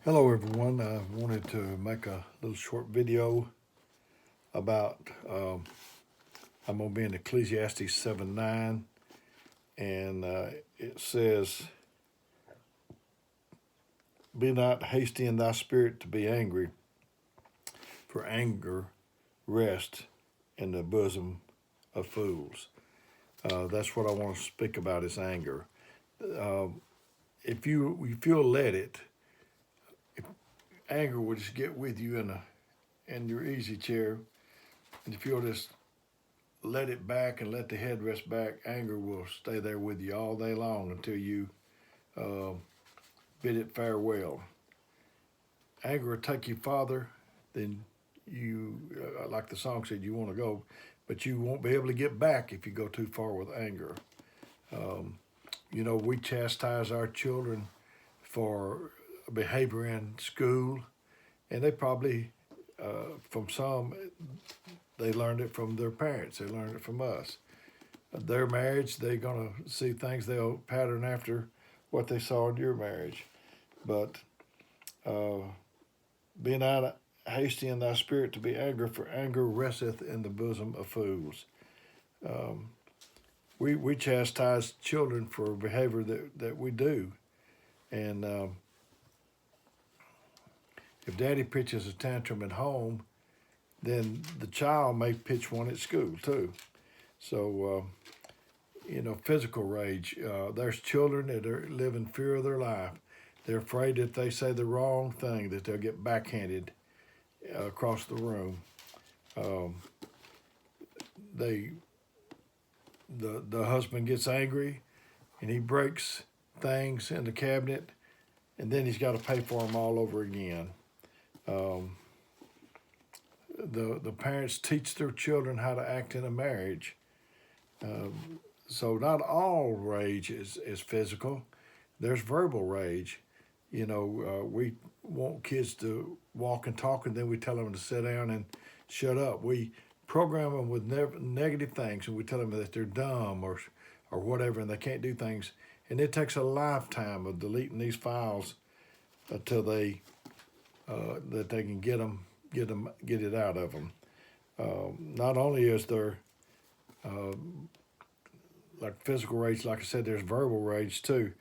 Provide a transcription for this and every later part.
Hello, everyone. I wanted to make a little short video about. I'm going to be in Ecclesiastes 7:9, and it says, "Be not hasty in thy spirit to be angry, for anger rests in the bosom of fools." That's what I want to speak about is anger. Uh, if you'll let it, if anger will just get with you in your easy chair, and if you'll just let it back and let the head rest back, anger will stay there with you all day long until you uh, bid it farewell. Anger will take you farther than you, like the song said, you want to go, but you won't be able to get back if you go too far with anger. Um, we chastise our children for behavior in school, and they probably, from some, they learned it from their parents, they learned it from us. Their marriage, they're going to see things they'll pattern after what they saw in your marriage. But uh, be not hasty in thy spirit to be angry, for anger resteth in the bosom of fools. Um, we chastise children for behavior that we do. And if daddy pitches a tantrum at home, then the child may pitch one at school too. So, physical rage. There's children that live in fear of their life. They're afraid that if they say the wrong thing, that they'll get backhanded across the room. Um, they, the husband gets angry, and he breaks things in the cabinet, and then he's got to pay for them all over again. Um, the parents teach their children how to act in a marriage. So not all rage is physical. There's verbal rage. We want kids to walk and talk, and then we tell them to sit down and shut up. We program them with negative things, and we tell them that they're dumb or whatever, and they can't do things. And it takes a lifetime of deleting these files until that they can get it out of them. Not only is there like physical rage, like I said, there's verbal rage too.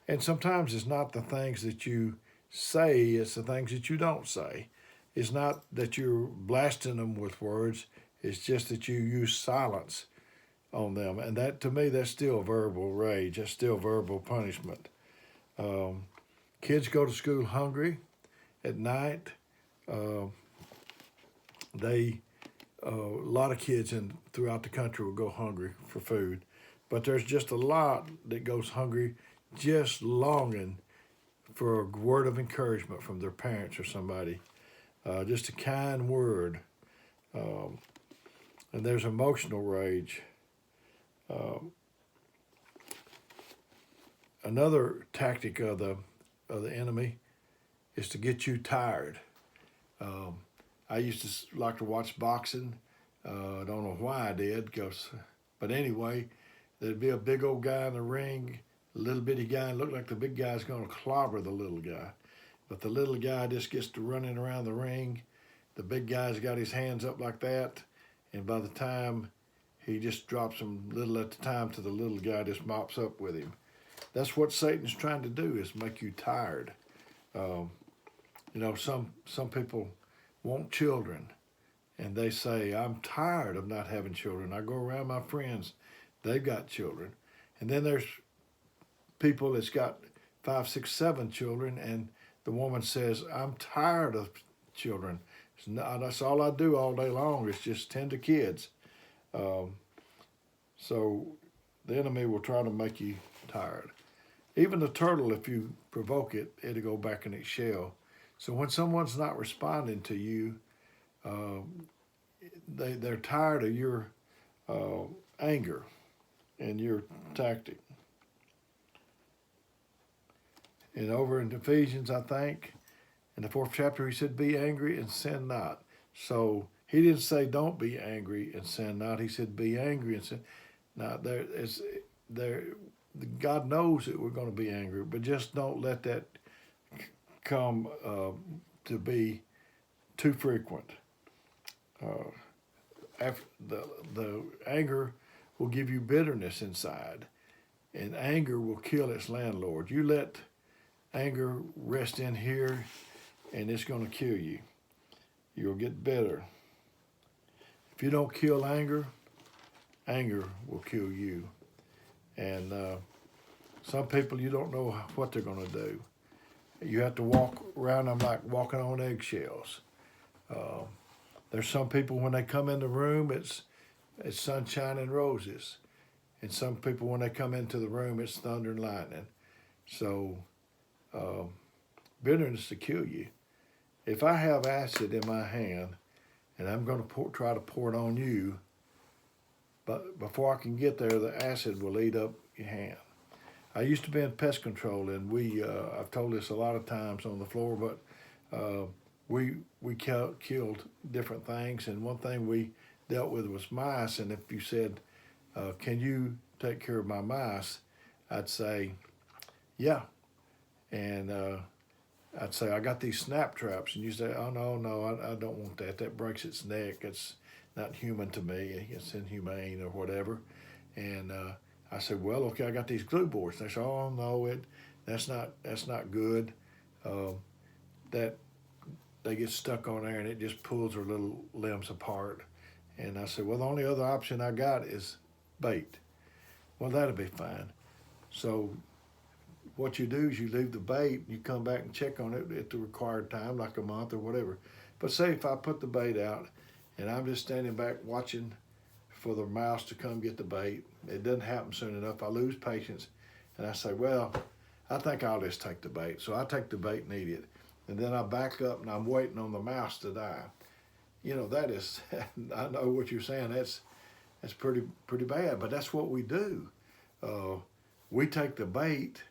And sometimes it's not the things that you say, it's the things that you don't say. It's not that you're blasting them with words, it's just that you use silence on them. And that, to me, that's still verbal rage, that's still verbal punishment. Um, Kids go to school hungry at night. Uh, a lot of kids throughout the country will go hungry for food, but there's just a lot that goes hungry just longing for a word of encouragement from their parents or somebody, just a kind word. Um, and there's emotional rage. Um, Another tactic of the enemy is to get you tired. Um, I used to like to watch boxing. I don't know why I did, but anyway, there'd be a big old guy in the ring, a little bitty guy, and looked like the big guy's going to clobber the little guy. But the little guy just gets to running around the ring. The big guy's got his hands up like that, and by the time he just drops them little at a time to the little guy just mops up with him. That's what Satan's trying to do, is make you tired. Um, some people want children, and they say, I'm tired of not having children. I go around my friends, they've got children. And then there's people that's got 5, 6, 7 children, and the woman says, I'm tired of children. That's all I do all day long is just tend to kids. Um, so the enemy will try to make you tired. Even the turtle, if you provoke it, it'll go back in its shell. So when someone's not responding to you, um, they're tired of your uh, anger and your tactic. And over in Ephesians, I think, in the 4th chapter, he said, be angry and sin not. So he didn't say don't be angry and sin not. He said be angry and sin. Now, God knows that we're going to be angry, but just don't let that become to be too frequent. After the anger will give you bitterness inside, and anger will kill its landlord. You let anger rest in here, and it's going to kill you. You'll get bitter. If you don't kill anger, anger will kill you. And some people, you don't know what they're going to do. You have to walk around them like walking on eggshells. There's some people, when they come in the room, it's sunshine and roses. And some people, when they come into the room, it's thunder and lightning. So bitterness to kill you. If I have acid in my hand and I'm going to try to pour it on you, but before I can get there, the acid will eat up your hand. I used to be in pest control, and I've told this a lot of times on the floor, but we killed different things, and one thing we dealt with was mice. And if you said, can you take care of my mice? I'd say, yeah. And I'd say, I got these snap traps. And you say, oh, no, I don't want that. That breaks its neck. It's not human to me. It's inhumane or whatever. And I said, well, okay, I got these glue boards. They said, oh, no, that's not good. That they get stuck on there and it just pulls their little limbs apart. And I said, well, the only other option I got is bait. Well, that'll be fine. So what you do is you leave the bait, you come back and check on it at the required time, like a month or whatever. But say if I put the bait out and I'm just standing back watching for the mouse to come get the bait, it doesn't happen soon enough, I lose patience, and I say, well, I think I'll just take the bait. So I take the bait and eat it. And then I back up and I'm waiting on the mouse to die. You know, that is, I know what you're saying, that's pretty bad, but that's what we do. We take the bait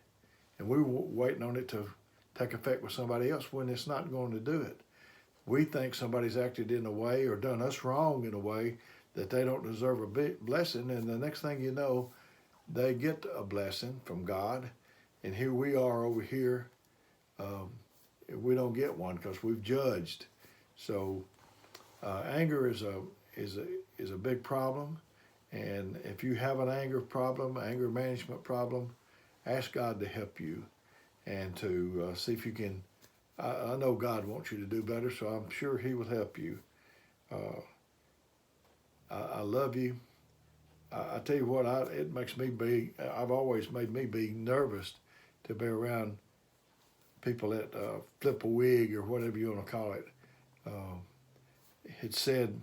and we're waiting on it to take effect with somebody else when it's not going to do it. We think somebody's acted in a way or done us wrong in a way that they don't deserve a blessing, and the next thing you know, they get a blessing from God, and here we are over here. We don't get one because we've judged. So anger is a big problem, and if you have an anger problem, anger management problem, ask God to help you and to see if you can. I know God wants you to do better, so I'm sure He will help you. I love you. I tell you what, it makes me I've always made me be nervous to be around people that flip a wig or whatever you want to call it. It said,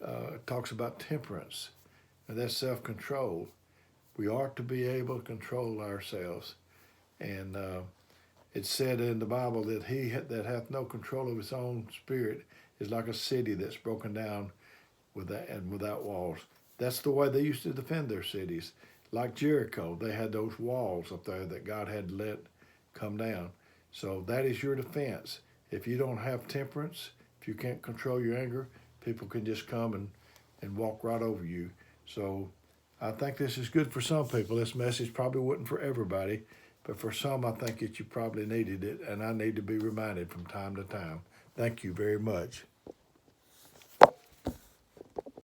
it talks about temperance, and that's self-control. We are to be able to control ourselves. And it said in the Bible that he that hath no control of his own spirit is like a city that's broken down without walls. That's the way they used to defend their cities. Like Jericho, they had those walls up there that God had to let come down. So that is your defense. If you don't have temperance, if you can't control your anger, people can just come and walk right over you. So I think this is good for some people. This message probably wasn't for everybody, but for some, I think that you probably needed it, and I need to be reminded from time to time. Thank you very much.